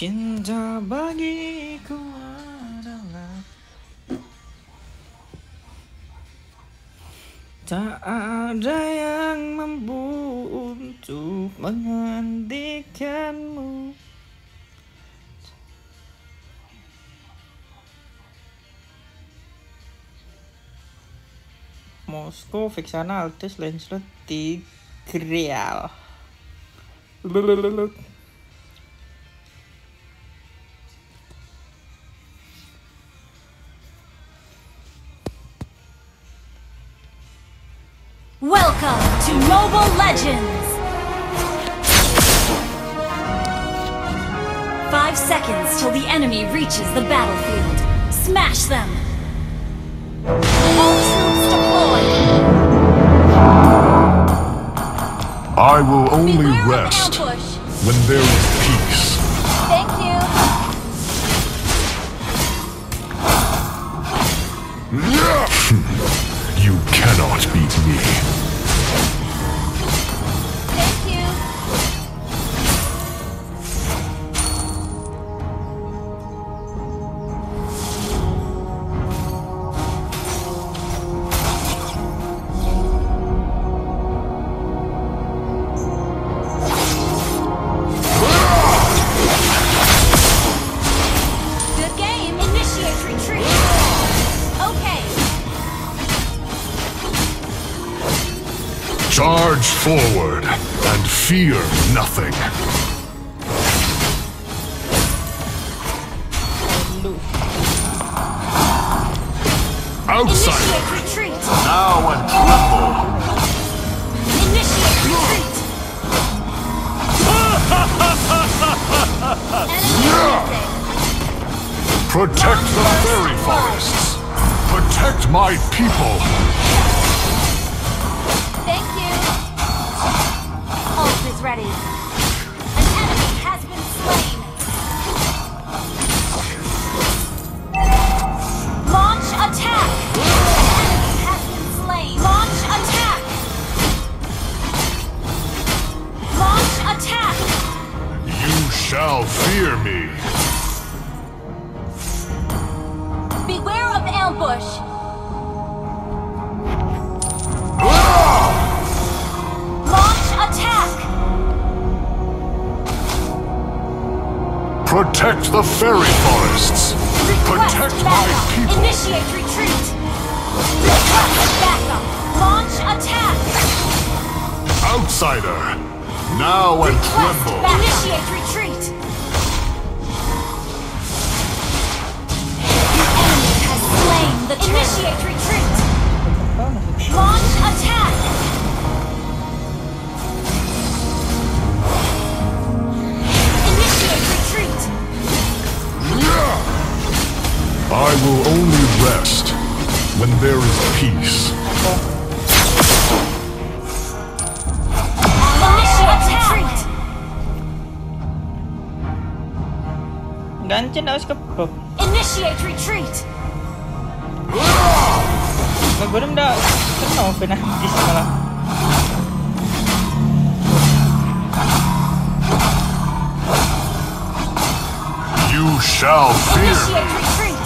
Cinta bagiku adalah tak ada yang mampu untuk menghentikanmu. Moskow, Vexana, Altus, Lancelot, Tigreal. Welcome to Mobile Legends! 5 seconds till the enemy reaches the battlefield. Smash them! All troops deployed! I will only Beware of rest ambush. when there is peace. Thank you! You cannot beat me. Thank you! Good game! Initiate retreat! Okay! Charge forward and fear nothing. Outside, Initiate retreat! now and tremble. Initiate retreat! Enemy missing! Protect the fairy forests. Protect my people. Thank you! Ult is ready. An enemy has been slain. Launch attack! An enemy has been slain. Launch attack! Launch attack! You shall fear me. Beware of ambush! Launch attack! Protect the fairy forests. Protect Request my backup! people. Initiate retreat! Request backup! Launch attack! Outsider, now and Request tremble. backup! Initiate retreat! The enemy has slain the turret. Initiate retreat! Launch attack! Initiate retreat! I will only rest when there is peace. Initiate retreat! Ganchen aus kebab. Initiate retreat! Nagurem dah kenal penantis malah. You shall fear Initiate me. retreat!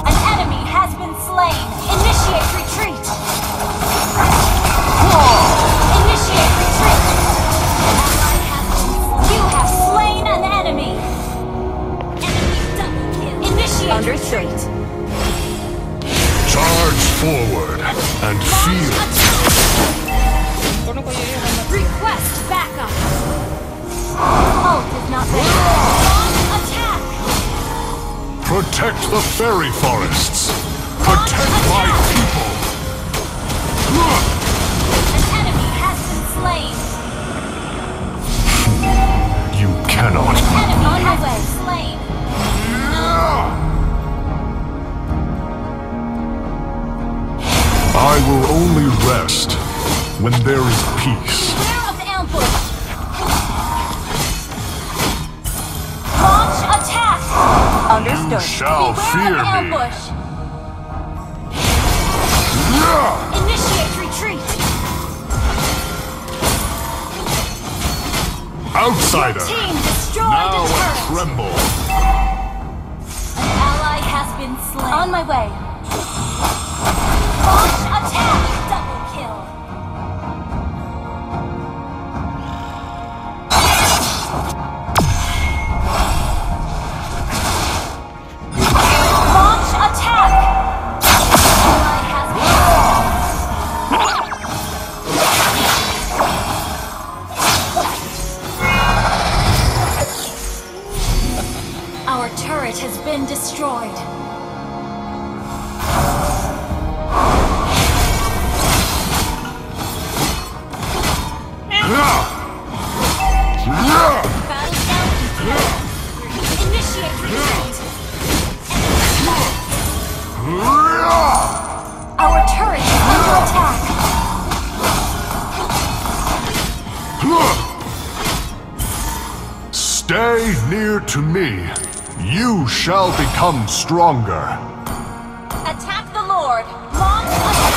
An enemy has been slain! Initiate retreat! Initiate retreat! You have slain an enemy! Enemy double kill! Initiate retreat! Charge forward and Launch feel. attack! Kono ko yun naman. Request backup! Ult is not ready. Launch attack! Protect the fairy forests. Protect my people. An enemy has been slain! You cannot. Enemy has been slain! I will only rest when there is peace. Beware of ambush! Launch attack! Understood. Shall Beware fear of me. ambush! Initiate retreat! Outsider! Team destroyed Now a I turret. tremble! An ally has been slain. On my way. Launch attack. Double kill. Launch attack. Ally has been. Our turret has been destroyed. Initiate retreat. Our turret is under attack. Stay near to me. You shall become stronger. Attack the Lord. Launch attack.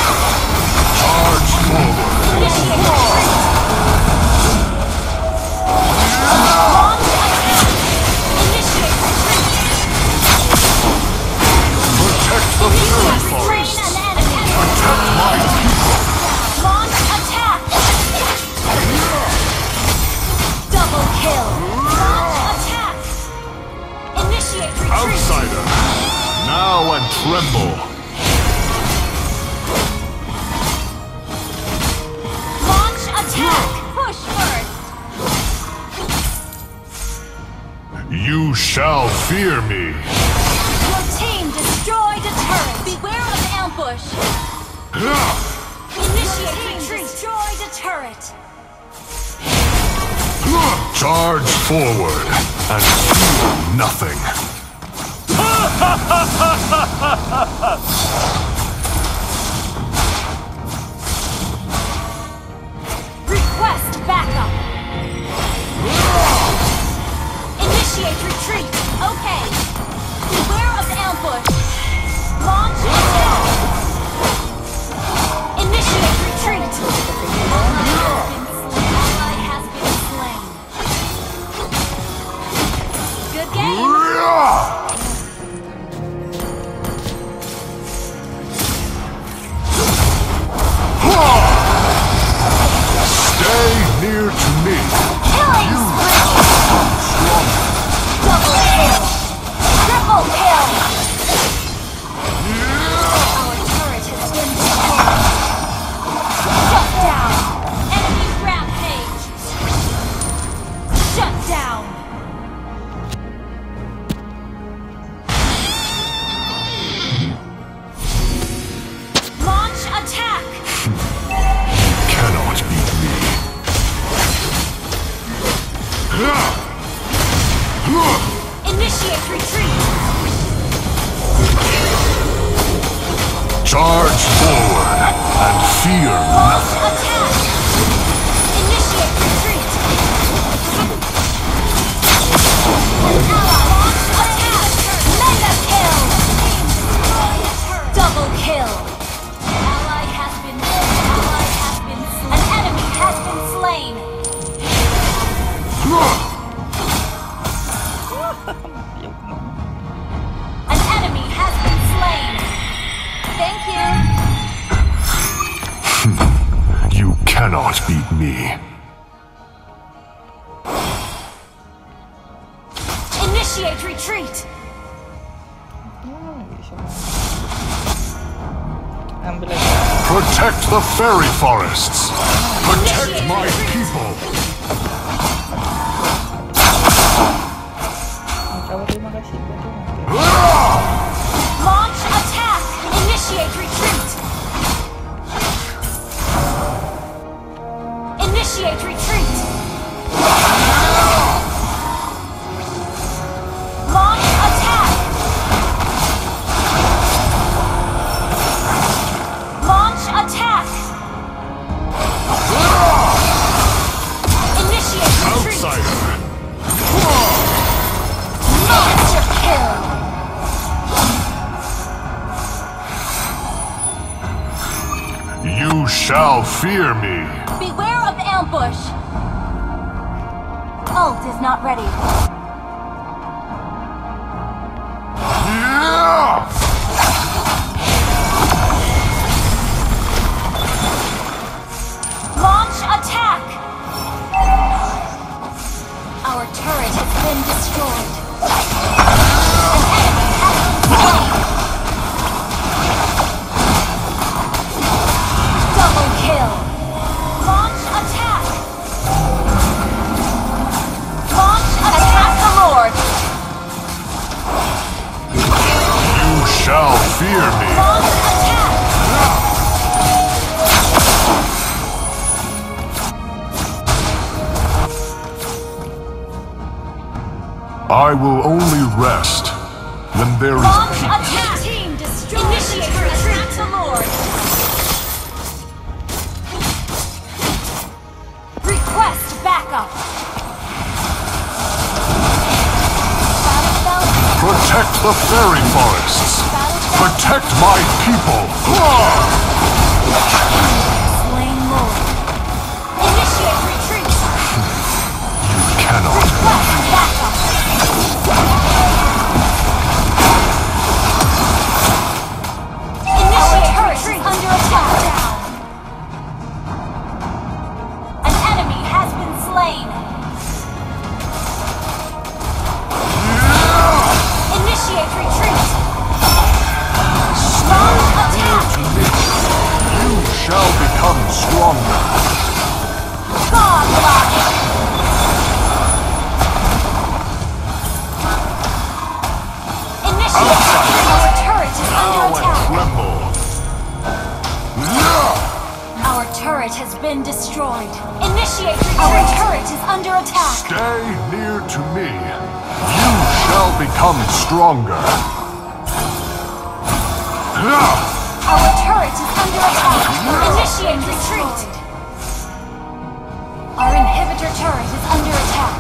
Charge forward. Initiate retreat. Launch attack. Initiate retreat. Protect the fairy Train forest. an enemy. Protect my people. Launch attack. Double kill. Launch attack. Initiate retreat. Outsider! Now and tremble! Launch attack. Push first. You shall fear me! Your team destroyed a turret. Beware of ambush. Initiate retreat. Destroyed a turret. Charge forward and fear nothing. Request backup. Initiate retreat. Okay. Beware of ambush. Launch attack. Initiate retreat. Ally has been slain. Good game. Stay near to me. Killing spree. Double kill. Triple kill. Our turret has been destroyed. Shut down. Enemy rampage. Shut down. Launch attack. Cannot beat me. Initiate retreat. Charge forward and fear Launch nothing. attack. Initiate retreat. An ally. Launch attack. Mega kill. Double kill. Ally has been slain. An enemy has been slain. An enemy has been slain. Thank you. You cannot beat me. Initiate retreat. Ambil lagi. Protect the fairy forests. Protect my people. Ucapan terima kasih buat tu. Launch attack. Initiate retreat. Initiate retreat. Launch attack. Launch attack. Initiate retreat. Outsider! Monster kill. You shall fear me. Beware of ambush. ult is not ready. Launch attack! Our turret has been destroyed. An enemy has been slain. Double kill. Launch attack! Launch attack the Lord! You shall fear me. Launch attack! I will only rest when there is Launch peace. attack! Team destroyed! Initiate retreat to Lord! Request backup! Battle spell! Protect the fairy forests. Battle spell! Protect my people. Slain Lord! Initiate retreat! You cannot. Request backup! Initiate retreat! Under attack! An enemy has been slain! Initiate retreat! Launch attack! You shall become stronger. Godlike! Initiate retreat! Our turret is under Now and attack! tremble. Our turret has been destroyed. Initiate retreat! Our turret is under attack! Stay near to me. You shall become stronger. Our turret is under attack! Initiate retreat! Our inhibitor turret is under attack!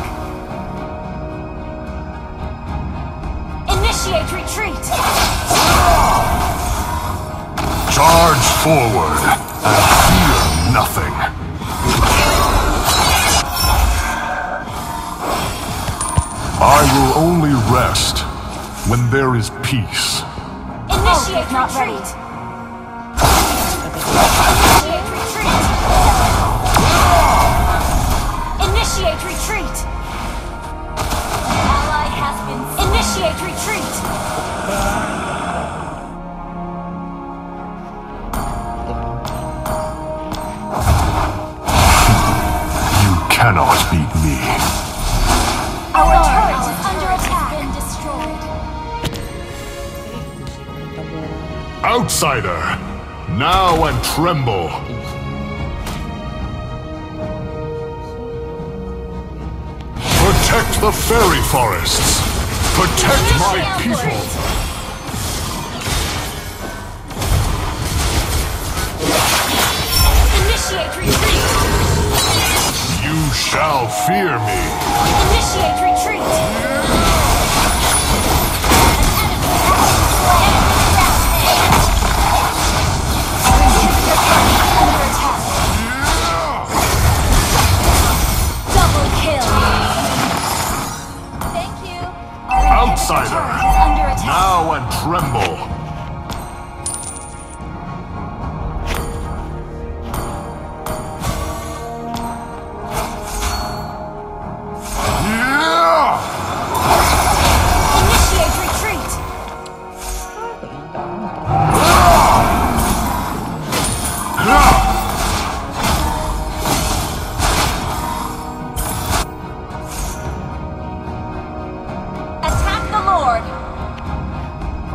Initiate retreat! Charge forward and fear nothing. I will only rest when there is peace. Initiate retreat! Initiate retreat! Initiate retreat! Ally has been... Initiate retreat! You cannot beat me. Our turret is under attack! Been destroyed. Outsider, now and tremble. Protect the fairy forests. Protect my people. Initiate retreat! You shall fear me. Initiate retreat! Double kill! Thank you! Outsider, Under attack! now and tremble. Initiate retreat! Attack the Lord!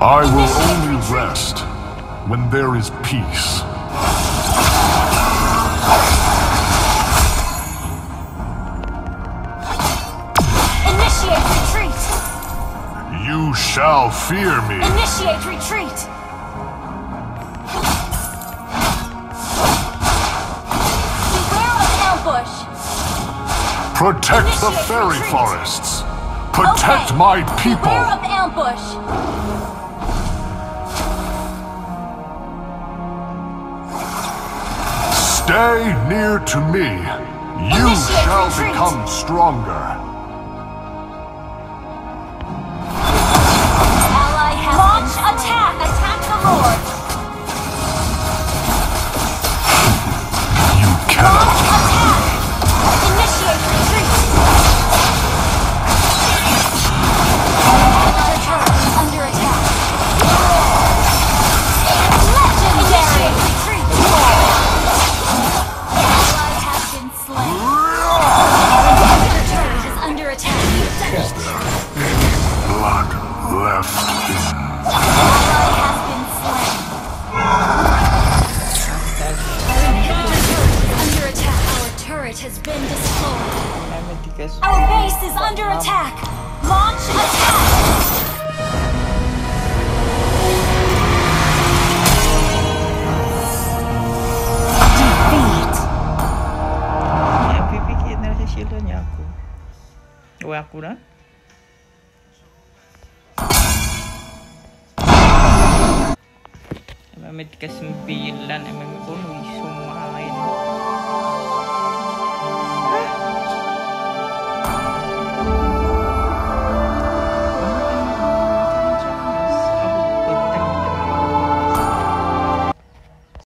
I will Initiate only retreat. rest when there is peace. Initiate retreat! You shall fear me. Initiate retreat! Beware of ambush! Protect the Initiate fairy retreat. forests. Protect Okay. my people. Beware of ambush! Stay near to me. You Initiate shall retreat. become stronger. Guys, Our base is under attack. Launch attack. Defeat. MVP kita na shield niya aku. O aku na. Emang ke 9 emang bonus semua.